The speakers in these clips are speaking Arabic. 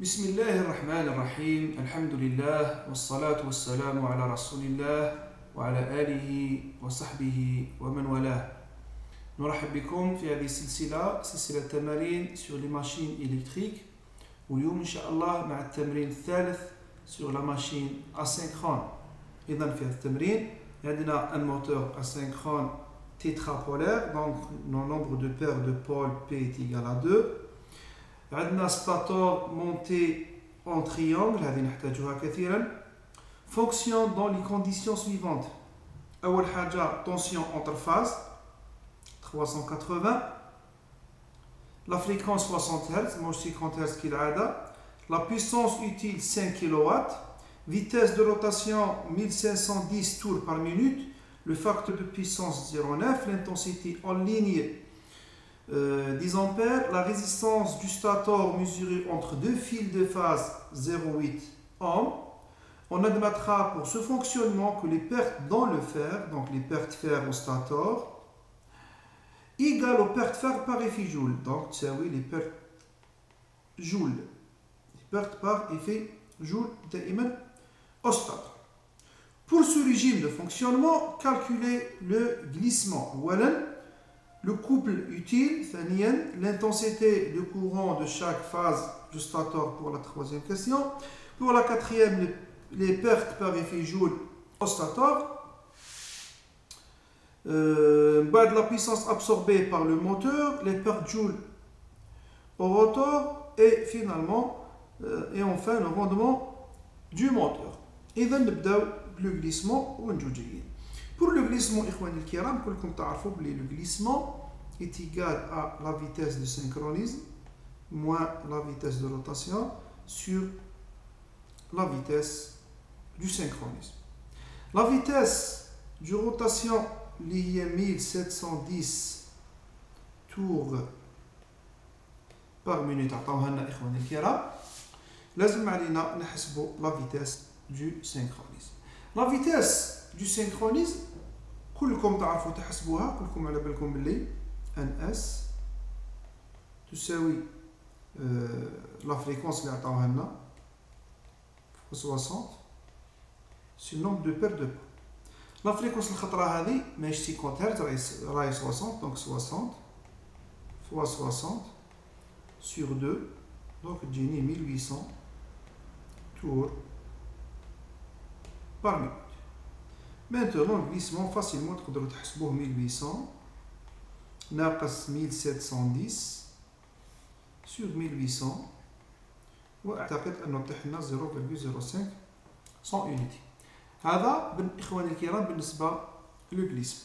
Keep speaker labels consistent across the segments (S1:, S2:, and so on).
S1: بسم الله الرحمن الرحيم الحمد لله والصلاة والسلام على رسول الله وعلى آله وصحبه ومن والاه. نرحب بكم في هذه سلسلة تمارين sur les machines électriques واليوم إن شاء الله مع التمرين الثالث sur la machine asynchrone. إذن في هذا التمرين عندنا un moteur asynchrone tétrapolaire, donc le nombre de paires de pôles P est égal à 2. عندنا stator monté en triangle, هذه نحتاجها كثيرا. Fonctionne dans les conditions suivantes. أول حاجة tension entre phases 380, la fréquence 60 Hz, مش 50 Hz كالعادة, la puissance utile 5 kW, vitesse de rotation 1510 tours par minute, le facteur de puissance 0,9, l'intensité en ligne 10 ampères, la résistance du stator mesurée entre deux fils de phase 0,8 ohms. On admettra pour ce fonctionnement que les pertes dans le fer, donc les pertes fer au stator, égales aux pertes fer par effet Joule. Donc, c'est oui, les pertes Joule. Les pertes par effet Joule au stator. Pour ce régime de fonctionnement, calculez le glissement. Voilà le couple utile, l'intensité de courant de chaque phase du stator pour la troisième question. Pour la quatrième, les pertes par effet Joule au stator. De la puissance absorbée par le moteur, les pertes Joule au rotor et finalement, et enfin le rendement du moteur. Et then le glissement ou Pour le glissement, le glissement est égal à la vitesse de synchronisme moins la vitesse de rotation sur la vitesse du synchronisme. La vitesse de rotation liée 1710 tours par minute. لازم علينا نحسبوا la vitesse du synchronisme. La vitesse du synchronisme كلكم تعرفوا تحسبوها, كلكم على بالكم باللي NS تساوي la fréquence اللي عطاوها لنا 60 sur le nombre de paires de pôles. La fréquence الخطرة هذه ماهيش 50 Hz, راهي 60, donc 60 fois 60 sur 2, donc تجيني 1800 tours par minute. Maintenant, le glissement, facilement, تقدروا تحسبوه 1800 ناقص 1710 sur 1800 واعتقد انه طيح لنا 0,05 unité. هذا اخواني الكرام بالنسبه للجليسمون.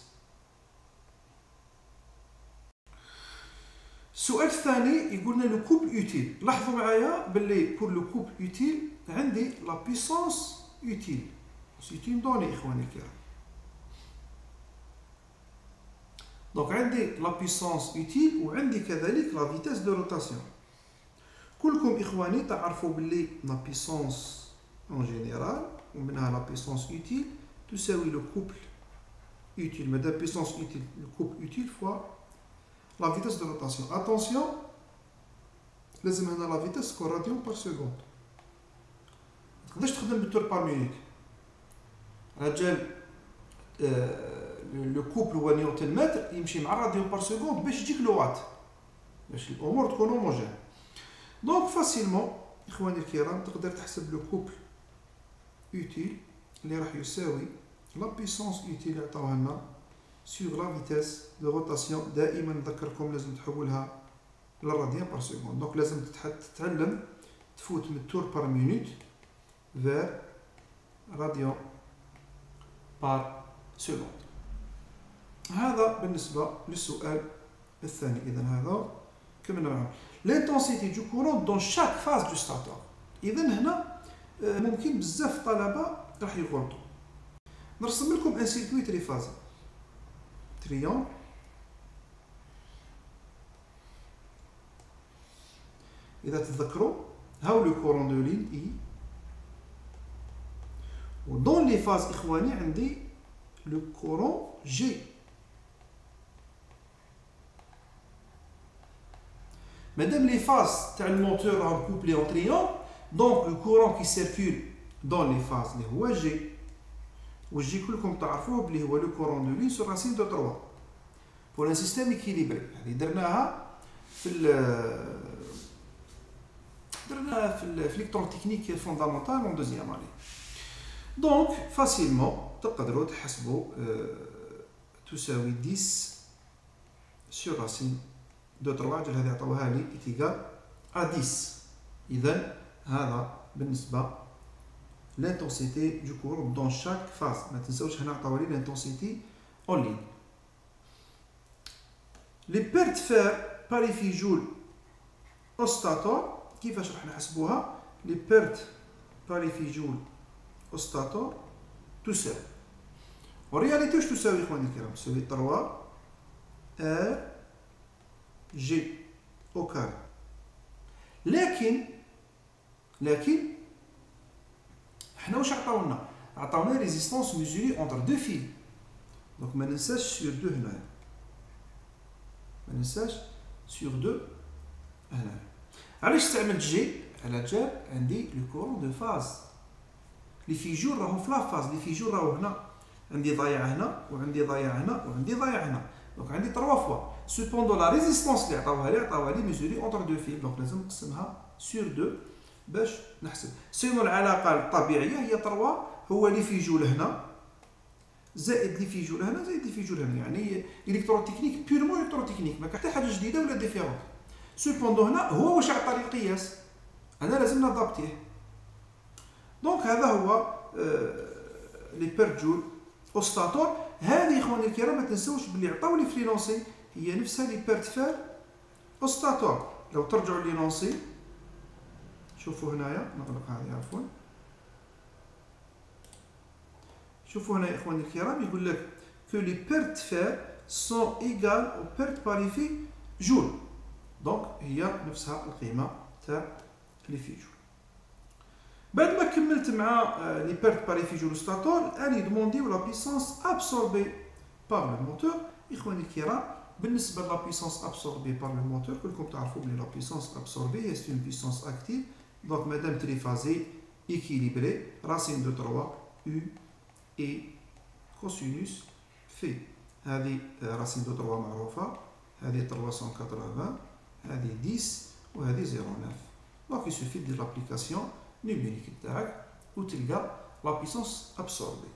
S1: السؤال الثاني يقولنا لو كوبل يوتيل. لاحظوا معايا باللي بور لو كوبل يوتيل عندي لا بيسونس يوتيل سيتي مدوني اخواني الكرام. دونك عندي لا بيسونس يوتيل وعندي كذلك لا فيتاس دو روتاسيون. كلكم اخواني تعرفوا باللي لا بيسونس en général ومنها لا بيسونس يوتيل تساوي لو كوبل يوتيل. مادام بيسونس يوتيل لو كوبل يوتيل فوا لا فيتاس دو روتاسيون. اتونسيون لازم هنا لا فيتاس تكون راديون بار سكوند. متقدرش تخدم بالتور بار مينيت. رجال لو كوبل هو نيوتن متر يمشي مع الراديون بار سكوند باش يجيك لو وات باش الامور تكون هوموجين. دونك فاسيلمون اخواني الكرام تقدر تحسب لو كوبل يوتيل اللي راح يساوي لا بيسونس يوتيل اللي عطاوها لنا سور لا فيتاس دو روتاسيون. دائما نذكركم لازم تحولها للراديان بار سكوند. دونك لازم تتعلم تفوت من التور بار مينوت فير راديان بار سكوند. هذا بالنسبة للسؤال الثاني. إذا هذا كملنا معه. L'intensité du courant dans chaque phase du stator. إذا هنا ممكن بزاف طلبة راح يغلطوا. نرسم لكم ان سيركوي تريفازي تريون. إذا تتذكروا هاو لو كورون دو لين إي ودون لي فاز إخواني عندي لو كورون جي. Madame les faces تاع الموتور راهم كوبلي اون تريون Donc le courant qui circule dans les phases اللي هو G والجي كلكم تعرفوه بلي هو le courant de ligne sur racine de 3 pour un système équilibré. يعني درناها في l'électrotechnique fondamentale en deuxième année. Donc facilement تقدروا تحسبوا تساوي 10 sur racine de 3 اجل هذه عطاوها لي égal à 10. إذا هذا بالنسبة l'intensité du courant dans chaque phase. ما تنساوش هنا عطاو لي l'intensité en ligne. Les pertes fer parifijoule au stator كيفاش راح نحسبوها؟ les pertes parifijoule au stator تساوي en réalité واش تساوي اخواني الكرام؟ تساوي 3 R G au carré. لكن حنا واش عطاونا؟ عطاونا ريزيستانس ميزوري اونتر دو فيل. دونك ما ننساش سور دو هنايا، ما ننساش سور دو هنايا. علاش استعملت جي؟ على جال عندي لو كورون دو فاز. لي فيجور راهو في لا فاز، لي فيجور راهو هنا، عندي ضايع هنا وعندي ضايع هنا وعندي ضايع هنا، دونك عندي 3 فوا. سوبوندون لا ريزيستانس اللي عطاوها لي ميزوري اونتر دو فيل، دونك لازم نقسمها سور دو باش نحسب. سينو العلاقه الطبيعيه هي 3 هو لي فيجول هنا زائد لي فيجول هنا زائد لي فيجول هنا، يعني الكتروتكنيك بيرمون الكتروتكنيك، ما كاين حتى حاجه جديده ولا ديفيرونت. سوبوندون هنا هو واش عطى لي القياس، انا لازم نادابتيه. دونك هذا هو لي بير جول او ستاتور. هذه اخواني الكرام ما تنساوش بلي عطاو لي في لونسي هي نفسها لي بيرت فير او ستاتور. لو ترجعوا لي لونسي شوفوا هنايا، نغلق هذه عفوا. شوفوا هنا يا اخواني الكرام يقول لك que les pertes fer sont égales aux pertes parifi joule. دونك هي نفسها القيمه تاع لي في جول. بعد ما كملت مع لي بيرت باريفي جول ستاتور، اني دومونديو لا بيسونس ابسوربي بار لو موتور. اخواني الكرام بالنسبه لا بيسونس ابسوربي بار لو موتور كلكم تعرفوا بلي لا بيسونس ابسوربي هي اون بيسونس اكتيف. دونك مادام تريفازي équilibré racine de 3 u et cosinus في هذه racine de 3 معروفه، هذه 380 هذه 10 وهذه 0.9. دونك يسوفي دير لابليكاسيون نيميريك تاعك وتلقى لا بيسونس ابسوربي.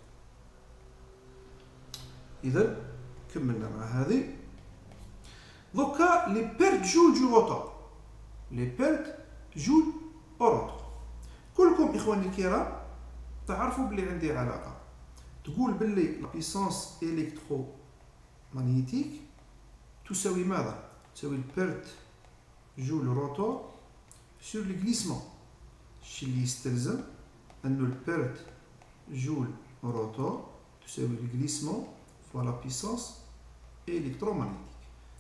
S1: اذا كملنا مع هذه. دوكا لي بيرت جول دو روتور، لي بيرت جول او روتور. كلكم اخواني الكرام تعرفوا بلي عندي علاقه تقول بلي لا بيسونس الكترو مغنيتيك تساوي ماذا؟ تساوي البيرت جول روتور سور لي غليسمون. الشي اللي يستلزم انه البيرت جول روتور تساوي الغليسمون فوا لا بيسونس الكترومغنيتيك.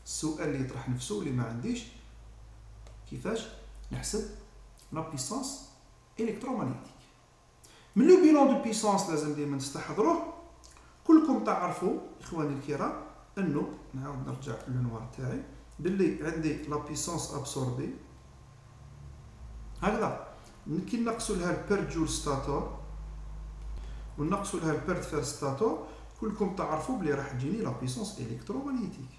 S1: السؤال اللي يطرح نفسه اللي ما عنديش كيفاش نحسب لا بيسونس الكترومغنيتيك. من لو بيلون دو بيسونس لازم ديما نستحضروه. كلكم تعرفوا اخواني الكرام انه نعاود نرجع للنوار تاعي باللي عندي لا بيسونس ابسوربي هكذا، كي نقصوا لها البيرت جول ستاتور ونقصوا لها البيرت فير ستاتور كلكم تعرفوا بلي راح تجيني لا بيسونس الكترومغنيتيك.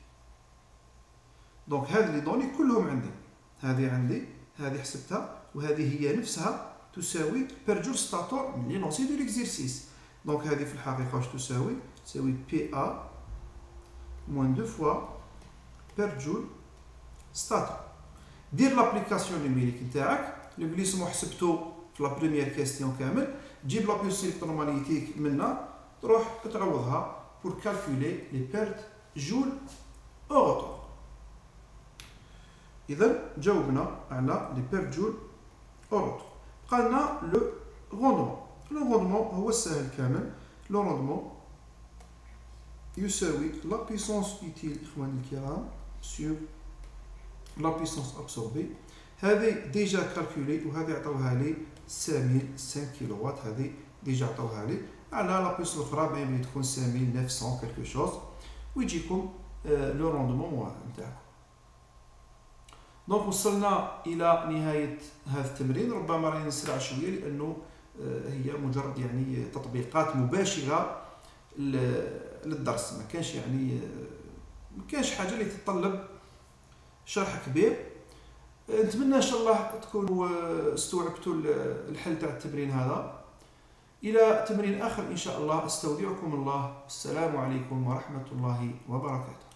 S1: دونك هذه لي دوني كلهم عندي، هذه عندي، هذه حسبتها، وهذه هي نفسها تساوي بير جول ستاتور من لي نونسي دو ليكزيرسيس. دونك هذه في الحقيقه واش تساوي؟ تساوي بي ا موان 2 فوا بير جول ستاتور. دير لابليكاسيون نيميريك نتاعك، لو غليسمون حسبتو في لا بروميير كيستيون كامل، تجيب لا بيسونس الكترومغنيتيك منا تروح تعوضها بور كالكولي لي بيرت جول او روتور. اذا جاوبنا على لي بيرت جول او روتور. بقى لنا لو روندمون. لو روندمون هو السهل كامل. لو روندمون يساوي لا بيسونس اوتيل اخواني الكرام سور لا بيسونس ابسوربي. هذه ديجا كالكولي وهذه عطاوها لي 5000 كيلووات، هذه ديجا عطاوها لي. على لا بيسونس الاخرى بين تكون 5900 كالكو شوز ويجيكم لو روندمون نتاعكم. دونك وصلنا الى نهايه هذا التمرين. ربما راني نسرع شويه لانه هي مجرد يعني تطبيقات مباشره للدرس، ما كانش يعني ما كانش حاجه اللي تتطلب شرح كبير. نتمنى ان شاء الله تكونوا استوعبتوا الحل تاع التمرين هذا. الى تمرين اخر ان شاء الله، استودعكم الله. السلام عليكم ورحمه الله وبركاته.